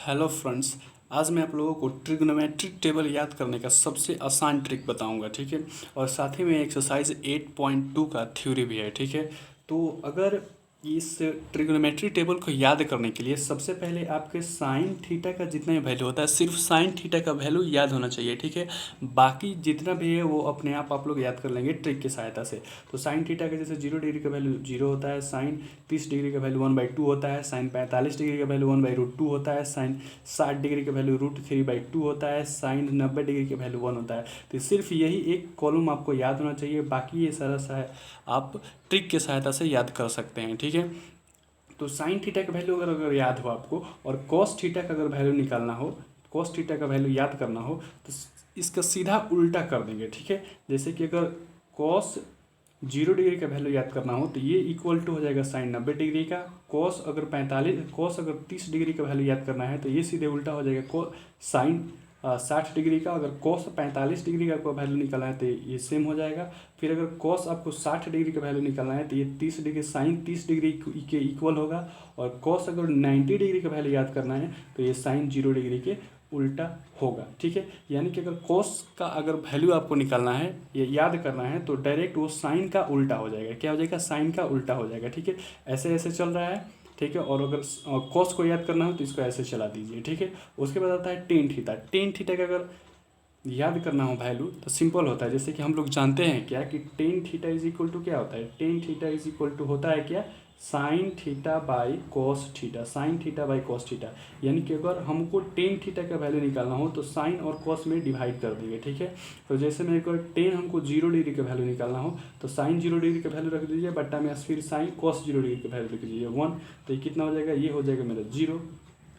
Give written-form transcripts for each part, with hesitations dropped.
Hello friends. आज मैं आप लोगों को ट्रिग्नोमेट्रिक टेबल याद करने का सबसे आसान ट्रिक बताऊंगा, ठीक है। और साथ ही में एक्सरसाइज 8.2 का थ्योरी भी है, ठीक है। तो अगर इस ट्रिग्नोमेट्रिक टेबल को याद करने के लिए सबसे पहले आपके साइन थीटा का जितना भी वैल्यू होता है, सिर्फ साइन थीटा का वैल्यू याद होना चाहिए, ठीक है। बाकी जितना भी है वो अपने आप लोग याद कर लेंगे ट्रिक की सहायता से। तो साइन थीटा का जैसे 0 डिग्री का वैल्यू 0 होता है, साइन 30 डिग्री का वैल्यू 1/2 होता है, साइन 45 डिग्री का वैल्यू 1/√2 होता है, साइन 60 डिग्री का वैल्यू √3/2 होता है, साइन 90 डिग्री का वैल्यू 1 होता है। तो सिर्फ यही एक कॉलम आपको याद होना चाहिए, बाकी ये सारा आप ट्रिक की सहायता से याद कर सकते हैं, ठीक है। तो साइन थीटा का वैल्यू अगर याद हो आपको, और कॉस थीटा का अगर वैल्यू निकालना हो, कॉस थीटा का वैल्यू याद करना हो, तो इसका सीधा उल्टा कर देंगे, ठीक है। जैसे कि अगर कॉस 0 डिग्री का वैल्यू याद करना हो तो ये इक्वल टू हो जाएगा साइन 90 डिग्री का। कॉस अगर 30 डिग्री का वैल्यू याद करना है तो ये सीधे उल्टा हो जाएगा साइन 60 डिग्री का। अगर कॉस 45 डिग्री का आपको वैल्यू निकालना है तो ये सेम हो जाएगा। फिर अगर कॉस आपको 60 डिग्री का वैल्यू निकालना है तो ये 30 डिग्री साइन 30 डिग्री के इक्वल होगा। और कॉस अगर 90 डिग्री का वैल्यू याद करना है तो ये साइन 0 डिग्री के उल्टा होगा, ठीक है। यानी कि अगर कॉस का अगर वैल्यू आपको निकालना है, ये याद करना है, तो डायरेक्ट वो साइन का उल्टा हो जाएगा। क्या हो जाएगा? साइन का उल्टा हो जाएगा, ठीक है। ऐसे ऐसे चल रहा है, ठीक है। और अगर कॉस को याद करना हो तो इसको ऐसे चला दीजिए, ठीक है। उसके बाद आता है टेन थीटा। टेन थीटा का अगर याद करना हो वैल्यू तो सिंपल होता है। जैसे कि हम लोग जानते हैं क्या कि tan theta is equal to क्या होता है? Tan theta is equal to होता है क्या? Sine theta by cos theta. Sine theta by cos theta. यानी कि अगर हमको टेन थीटा का वैल्यू निकालना हो तो साइन और कॉस में डिवाइड कर देंगे, ठीक है। तो जैसे मेरे को टेन हमको 0 डिग्री का वैल्यू निकालना हो तो साइन 0 डिग्री का वैल्यू रख दीजिए, बट्टा में फिर साइन कॉस 0 डिग्री का वैल्यू रख दीजिए 1। तो ये कितना हो जाएगा? ये हो जाएगा मेरा 0।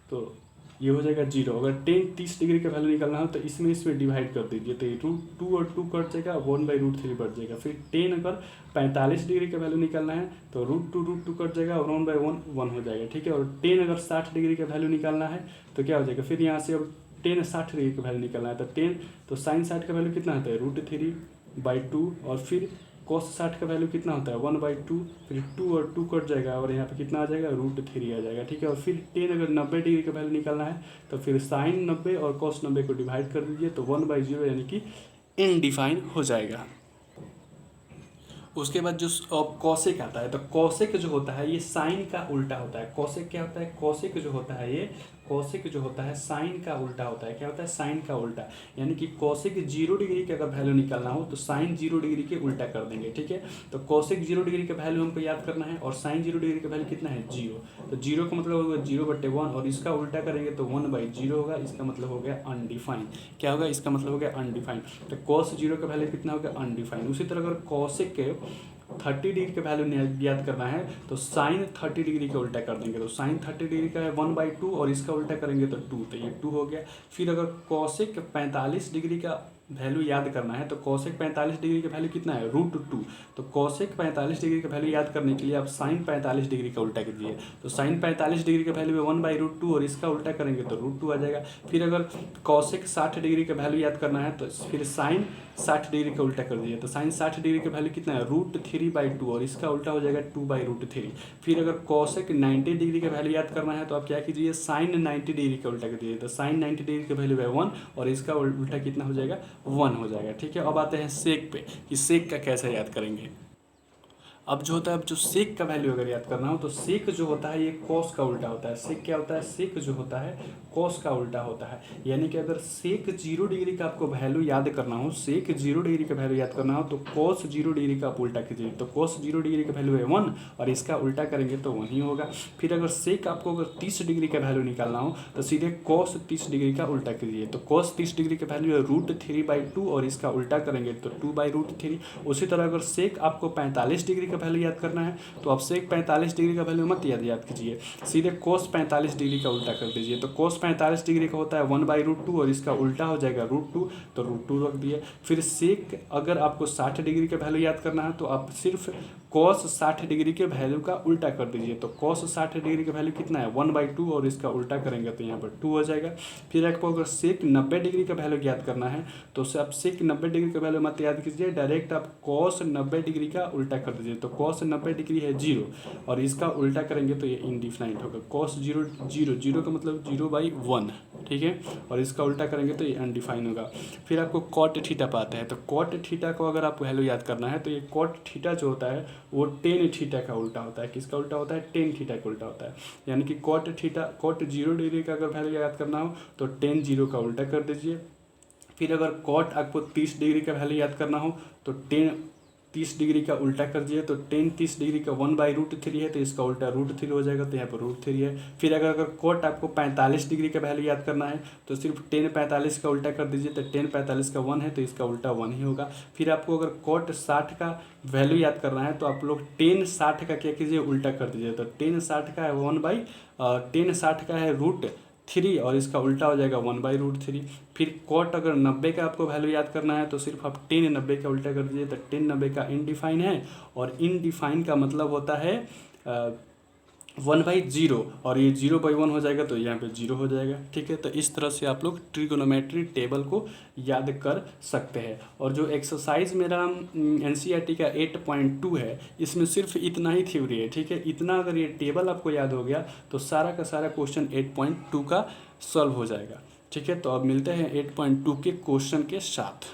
तो ये हो जाएगा 0। अगर टेन 30 डिग्री का वैल्यू निकालना हो तो इसमें डिवाइड कर दीजिए, तो ये √2 और 2 कट जाएगा, 1/√3 बढ़ जाएगा। फिर टेन अगर 45 डिग्री का वैल्यू निकालना है तो √2 कट जाएगा और 1/1 1 हो जाएगा, ठीक है। और टेन अगर 60 डिग्री का वैल्यू निकालना है तो क्या हो जाएगा? फिर यहाँ से अब टेन 60 डिग्री का वैल्यू निकालना है तो साइन 60 का वैल्यू कितना होता है? √3/2। और फिर कॉस 60 का वैल्यू कितना होता है? 1/2। फिर 2 और 2 कट जाएगा और यहाँ पे कितना आ जाएगा? √3 आ जाएगा, ठीक है। और फिर टेन अगर 90 डिग्री का वैल्यू निकालना है तो फिर साइन 90 और कॉस 90 को डिवाइड कर दीजिए, तो 1/0 यानी कि इनडिफाइन हो जाएगा। उसके बाद जो कौशिक आता है, तो कौशिक जो होता है ये साइन का उल्टा होता है। कौशिक क्या होता है? कौशिक जो होता है ये कौशिक जो होता है साइन का उल्टा होता है। क्या होता है? साइन का उल्टा। यानी कि कौशिक 0 डिग्री का अगर वैल्यू निकालना हो तो साइन 0 डिग्री के उल्टा कर देंगे, ठीक है। तो कौशिक 0 डिग्री का वैल्यू हमको याद करना है और साइन 0 डिग्री का वैल्यू कितना है? 0। तो 0 का मतलब होगा 0/1 और इसका उल्टा करेंगे तो 1/0 होगा। इसका मतलब हो गया अनडिफाइन। क्या होगा? इसका मतलब हो गया अनडिफाइन। तो कॉस 0 का वैल्यू कितना होगा? अनडिफाइन। उसी तरह अगर कौशिक के 30 डिग्री का वैल्यू याद करना है तो साइन 30 डिग्री का उल्टा कर देंगे, तो साइन 30 डिग्री का है 1/2 और इसका उल्टा करेंगे तो 2, तो ये 2 हो गया। फिर अगर कौशिक 45 डिग्री का वैल्यू याद करना है तो कौशिक 45 डिग्री का वैल्यू कितना है? √2। तो कौशिक 45 डिग्री का वैल्यू याद करने के लिए आप साइन 45 डिग्री का उल्टा कीजिए, तो साइन 45 डिग्री का वैल्यू है 1/√2 और इसका उल्टा करेंगे तो √2 आ जाएगा। फिर अगर कौशिक 60 डिग्री का वैल्यू याद करना है तो फिर साइन 60 डिग्री का उल्टा कर दीजिए, तो साइन 60 डिग्री का वैल्यू कितना है? √3/2 और इसका उल्टा हो जाएगा 2/√3। फिर अगर कौशिक 90 डिग्री का वैल्यू याद करना है तो आप क्या कीजिए? साइन 90 डिग्री का उल्टा कर दीजिए, तो साइन 90 डिग्री का वैल्यू है 1 और इसका उल्टा कितना हो जाएगा? 1 हो जाएगा, ठीक है। अब आते हैं सेक पे कि सेक का कैसे याद करेंगे। अब जो होता है, अब जो सेक का वैल्यू अगर याद करना हो तो सेक जो होता है ये कॉस का उल्टा होता है। सेक क्या होता है? सेक जो होता है कॉस का उल्टा होता है। यानी कि अगर सेक 0 डिग्री का आपको वैल्यू याद करना हो, सेक 0 डिग्री का वैल्यू याद करना हो तो कॉस 0 डिग्री का आप उल्टा कीजिए, तो कॉस 0 डिग्री का वैल्यू है 1 और इसका उल्टा करेंगे तो 1 ही होगा। फिर अगर सेक आपको अगर 30 डिग्री का वैल्यू निकालना हो तो सीधे कॉस 30 डिग्री का उल्टा कीजिए, तो कॉस 30 डिग्री का वैल्यू है √3/2 और इसका उल्टा करेंगे तो 2/√3। उसी तरह अगर सेक आपको 45 डिग्री का वैल्यू याद करना है तो आप सेक 45 डिग्री का वैल्यू मत याद कीजिए, सीधे कोस 45 डिग्री का उल्टा कर दीजिए, तो कोस 45 डिग्री का होता है 1/√2 और इसका उल्टा हो जाएगा √2, तो √2 रख दिए। फिर सेक अगर आपको 60 डिग्री का वैल्यू याद करना है तो आप सिर्फ कॉस 60 डिग्री के वैल्यू का उल्टा कर दीजिए। तो कॉस 60 डिग्री का वैल्यू कितना है 1/2 और इसका उल्टा करेंगे तो यहाँ पर 2 हो जाएगा। फिर आपको अगर सेक 90 डिग्री का वैल्यू याद करना है तो उससे आप सेक 90 डिग्री का वैल्यू मत याद कीजिए, डायरेक्ट आप कॉस 90 डिग्री का उल्टा कर दीजिए। तो कॉस 90 डिग्री है 0 और इसका उल्टा करेंगे तो ये इनडिफाइनाइट होगा। कॉस 0 0 0 का मतलब 0/1, ठीक है, और इसका उल्टा करेंगे तो ये अनडिफाइन होगा। फिर आपको कॉट थीटा पाते हैं, तो कॉट थीटा को अगर आपको वैल्यू याद करना है तो ये कॉट थीटा जो होता है वो टेन थीटा का उल्टा होता है। किसका उल्टा होता है? टेन थीटा का उल्टा होता है। यानी कि कॉट 0 डिग्री का अगर वैल्यू याद करना हो तो टेन 0 का उल्टा कर दीजिए। फिर अगर कॉट आपको 30 डिग्री का वैल्यू याद करना हो तो टेन 30 डिग्री का उल्टा कर दिए। तो टेन 30 डिग्री का 1/√3 है तो इसका उल्टा √3 हो जाएगा, तो यहाँ पर √3 है। फिर अगर कॉट आपको 45 डिग्री का वैल्यू याद करना है तो सिर्फ टेन 45 का उल्टा कर दीजिए। तो टेन 45 का 1 है तो इसका उल्टा 1 ही होगा। फिर आपको अगर कॉट 60 का वैल्यू याद करना है तो आप लोग टेन 60 का क्या कीजिए उल्टा कर दीजिए। तो टेन 60 का है टेन 60 का है √3 और इसका उल्टा हो जाएगा 1/√3। फिर कॉट अगर 90 का आपको वैल्यू याद करना है तो सिर्फ आप टेन 90 का उल्टा कर दीजिए। तो टेन 90 का इनडिफाइन है और इनडिफाइन का मतलब होता है 1/0 और ये 0/1 हो जाएगा तो यहाँ पे 0 हो जाएगा, ठीक है। तो इस तरह से आप लोग ट्रिगोनोमेट्री टेबल को याद कर सकते हैं। और जो एक्सरसाइज मेरा NCERT का 8.2 है इसमें सिर्फ इतना ही थ्योरी है, ठीक है। इतना अगर ये टेबल आपको याद हो गया तो सारा का सारा क्वेश्चन 8.2 का सॉल्व हो जाएगा, ठीक है। तो अब मिलते हैं 8.2 के क्वेश्चन के साथ।